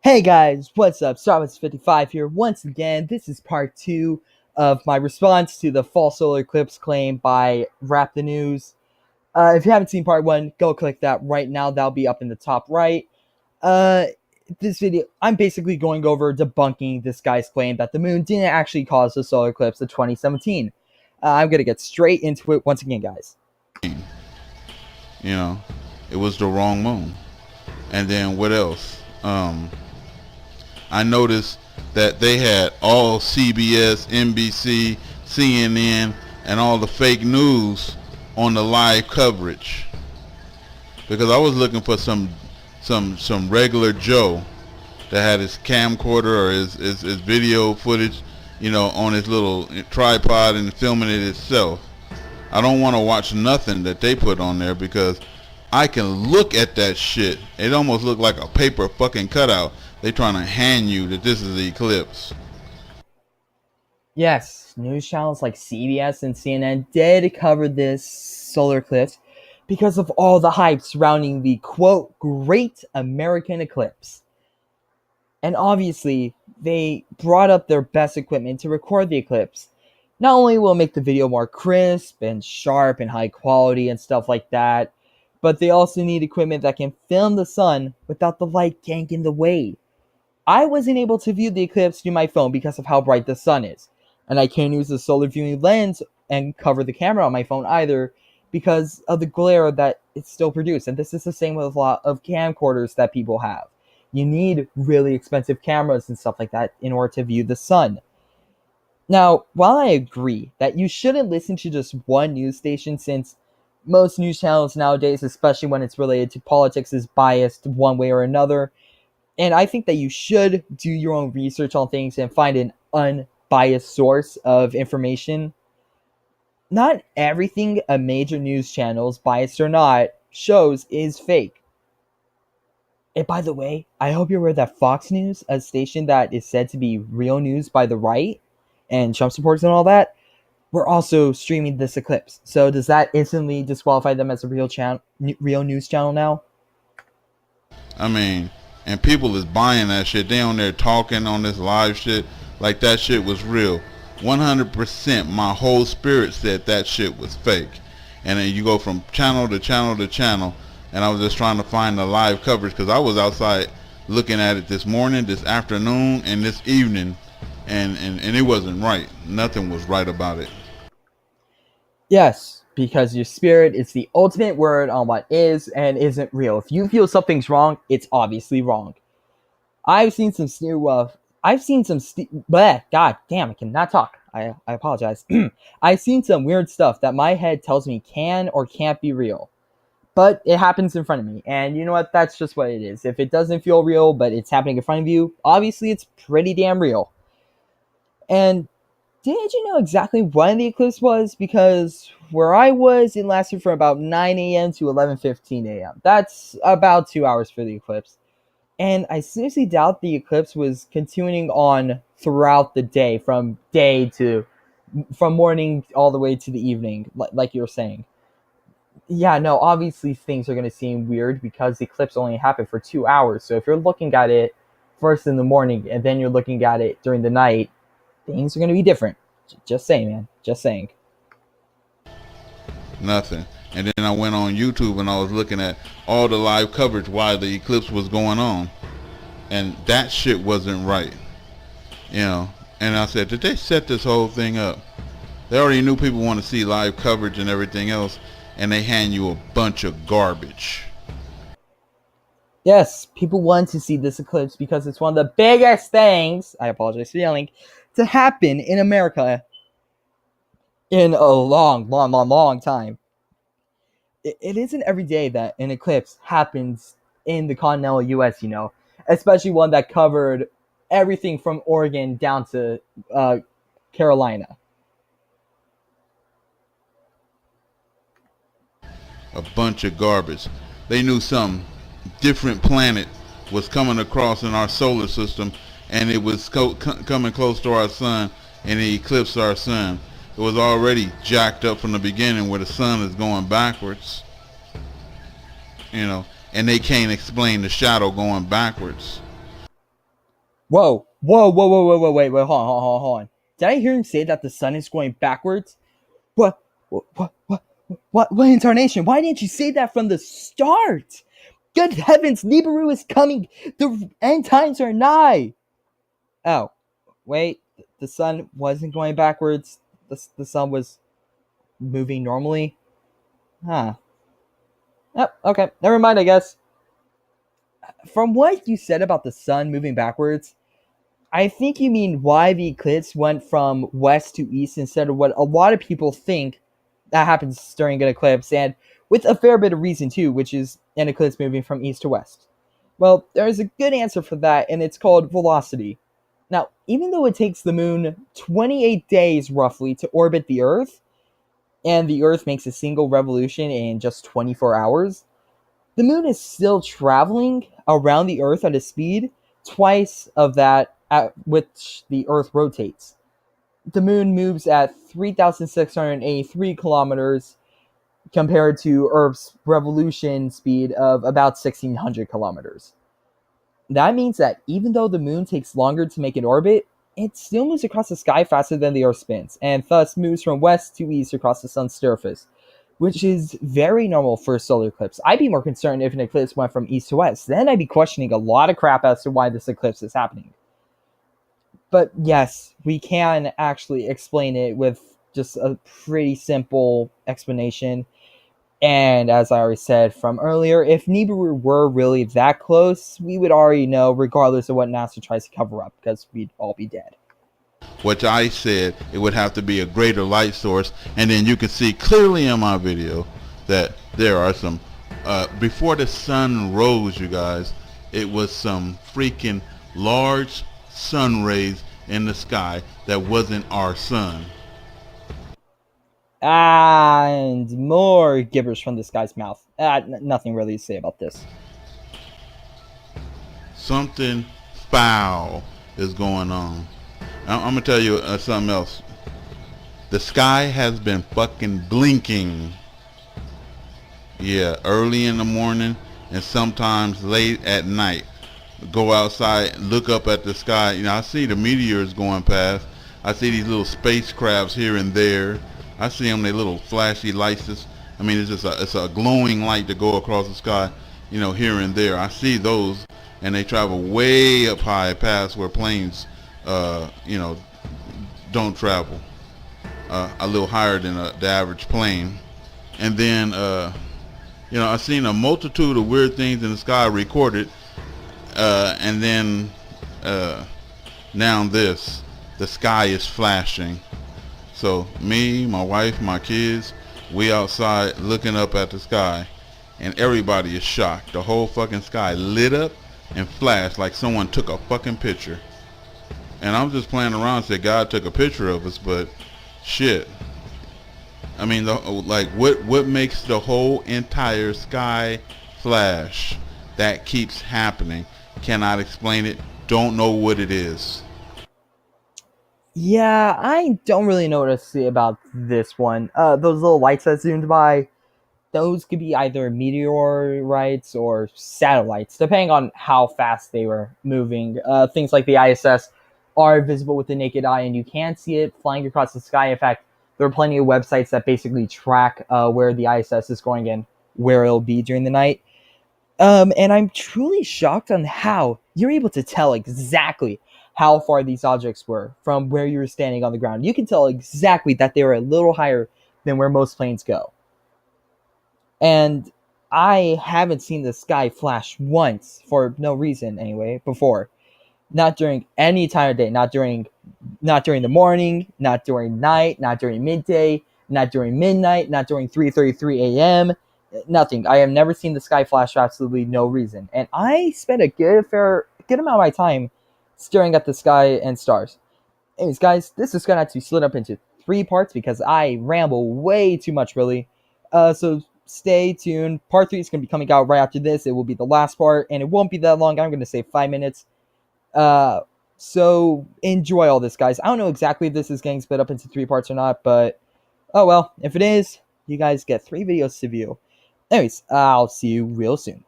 Hey guys, what's up? Starbucks55 here once again. This is part 2 of my response to the false solar eclipse claim by Wrap the News. If you haven't seen part 1, go click that right now. That'll be up in the top right. This video, I'm basically going over debunking this guy's claim that the moon didn't actually cause the solar eclipse of 2017. I'm going to get straight into it once again, guys. You know, it was the wrong moon. And then what else? I noticed that they had all CBS, NBC, CNN, and all the fake news on the live coverage, because I was looking for some regular Joe that had his camcorder or his video footage, on his little tripod and filming it itself. I don't want to watch nothing that they put on there, because I can look at that shit. It almost looked like a paper fucking cutout. They trying to hand you that this is the eclipse. Yes, news channels like CBS and CNN did cover this solar eclipse because of all the hype surrounding the, quote, Great American Eclipse. And obviously, they brought up their best equipment to record the eclipse. Not only will it make the video more crisp and sharp and high quality and stuff like that, but they also need equipment that can film the sun without the light getting in the way. I wasn't able to view the eclipse through my phone because of how bright the sun is, and I can't use the solar viewing lens and cover the camera on my phone either because of the glare that it still produces. And this is the same with a lot of camcorders that people have. You need really expensive cameras and stuff like that in order to view the sun. Now, while I agree that you shouldn't listen to just one news station, since most news channels nowadays, especially when it's related to politics, is biased one way or another, and I think that you should do your own research on things and find an unbiased source of information. Not everything a major news channel, biased or not, shows is fake. And by the way, I hope you're aware that Fox News, a station that is said to be real news by the right and Trump supporters and all that, we're also streaming this eclipse. So does that instantly disqualify them as a real news channel now? I mean, and people is buying that shit. They on there talking on this live shit like that shit was real. 100% my whole spirit said that shit was fake. And then you go from channel to channel to channel, and I was just trying to find the live coverage, because I was outside looking at it this morning, this afternoon, and this evening, and it wasn't right. Nothing was right about it. Yes, because your spirit is the ultimate word on what is and isn't real. If you feel something's wrong, it's obviously wrong. I've seen some God damn, I cannot talk. I apologize. I've seen some weird stuff that my head tells me can or can't be real. But it happens in front of me, and you know what? That's just what it is. If it doesn't feel real, but it's happening in front of you, obviously it's pretty damn real. And did you know exactly when the eclipse was? Because where I was, it lasted from about 9 a.m. to 11:15 a.m. That's about 2 hours for the eclipse. And I seriously doubt the eclipse was continuing on throughout the day, from morning all the way to the evening, like you were saying. Yeah, no, obviously things are going to seem weird because the eclipse only happened for 2 hours. So if you're looking at it first in the morning and then you're looking at it during the night, things are going to be different. Just saying, man. Just saying. Nothing. And then I went on YouTube and I was looking at all the live coverage while the eclipse was going on, and that shit wasn't right. And I said, did they set this whole thing up? They already knew people want to see live coverage and everything else, and they hand you a bunch of garbage. Yes, people want to see this eclipse because it's one of the biggest things, I apologize for yelling, to happen in America in a long time. It isn't every day that an eclipse happens in the continental US, especially one that covered everything from Oregon down to Carolina. A bunch of garbage. They knew some different planet was coming across in our solar system, and it was coming close to our sun, and it eclipsed our sun. It was already jacked up from the beginning, where the sun is going backwards, and they can't explain the shadow going backwards. Wait, hold on. Did I hear him say that the sun is going backwards? What, what incarnation? Why didn't you say that from the start? Good heavens, Nibiru is coming. The end times are nigh. Oh, wait, the sun wasn't going backwards. The sun was moving normally. Huh. Oh, okay, never mind, I guess. From what you said about the sun moving backwards, I think you mean why the eclipse went from west to east instead of what a lot of people think that happens during an eclipse, and with a fair bit of reason too, which is an eclipse moving from east to west. Well, there's a good answer for that, and it's called velocity. Now, even though it takes the moon 28 days roughly to orbit the Earth, and the Earth makes a single revolution in just 24 hours, the moon is still traveling around the Earth at a speed twice of that at which the Earth rotates. The moon moves at 3,683 kilometers compared to Earth's revolution speed of about 1,600 kilometers. That means that even though the moon takes longer to make an orbit, it still moves across the sky faster than the Earth spins, and thus moves from west to east across the sun's surface, which is very normal for a solar eclipse. I'd be more concerned if an eclipse went from east to west. Then I'd be questioning a lot of crap as to why this eclipse is happening. But yes, we can actually explain it with just a pretty simple explanation. And as I already said from earlier, if Nibiru were really that close, we would already know, regardless of what NASA tries to cover up, because we'd all be dead. Which I said it would have to be a greater light source, and then you can see clearly in my video that there are some before the sun rose, you guys, it was some freaking large sun rays in the sky that wasn't our sun. And more gibberish from this guy's mouth. Nothing really to say about this. Something foul is going on. I'm gonna tell you something else. The sky has been fucking blinking. Yeah, early in the morning and sometimes late at night. Go outside, look up at the sky. You know, I see the meteors going past. I see these little spacecrafts here and there. I see them, they little flashy lights. I mean, it's a glowing light that go across the sky, you know, here and there. I see those, and they travel way up high past where planes, you know, don't travel. A little higher than the average plane. And then, you know, I've seen a multitude of weird things in the sky recorded. And then, now this, the sky is flashing. So me, my wife, my kids, we outside looking up at the sky, and everybody is shocked. The whole fucking sky lit up and flashed like someone took a fucking picture. And I'm just playing around and said God took a picture of us, but shit. I mean, like what makes the whole entire sky flash? That keeps happening. Cannot explain it. Don't know what it is. Yeah, I don't really know what to say about this one. Those little lights that zoomed by, those could be either meteorites or satellites, depending on how fast they were moving. Things like the ISS are visible with the naked eye, and you can see it flying across the sky. In fact, there are plenty of websites that basically track where the ISS is going and where it'll be during the night. And I'm truly shocked on how you're able to tell exactly how far these objects were from where you were standing on the ground. You can tell exactly that they were a little higher than where most planes go. And I haven't seen the sky flash once, for no reason anyway, before. Not during any time of day, not during the morning, not during night, not during midday, not during midnight, not during 3:33 a.m. Nothing. I have never seen the sky flash for absolutely no reason. And I spent a good amount of my time staring at the sky and stars. Anyways, guys, this is gonna have to be split up into 3 parts because I ramble way too much, really. So stay tuned. Part 3 is gonna be coming out right after this. It will be the last part, and it won't be that long. I'm gonna say 5 minutes. Uh, so enjoy all this, guys. I don't know exactly if this is getting split up into 3 parts or not, but oh well. If it is, you guys get 3 videos to view. Anyways, I'll see you real soon.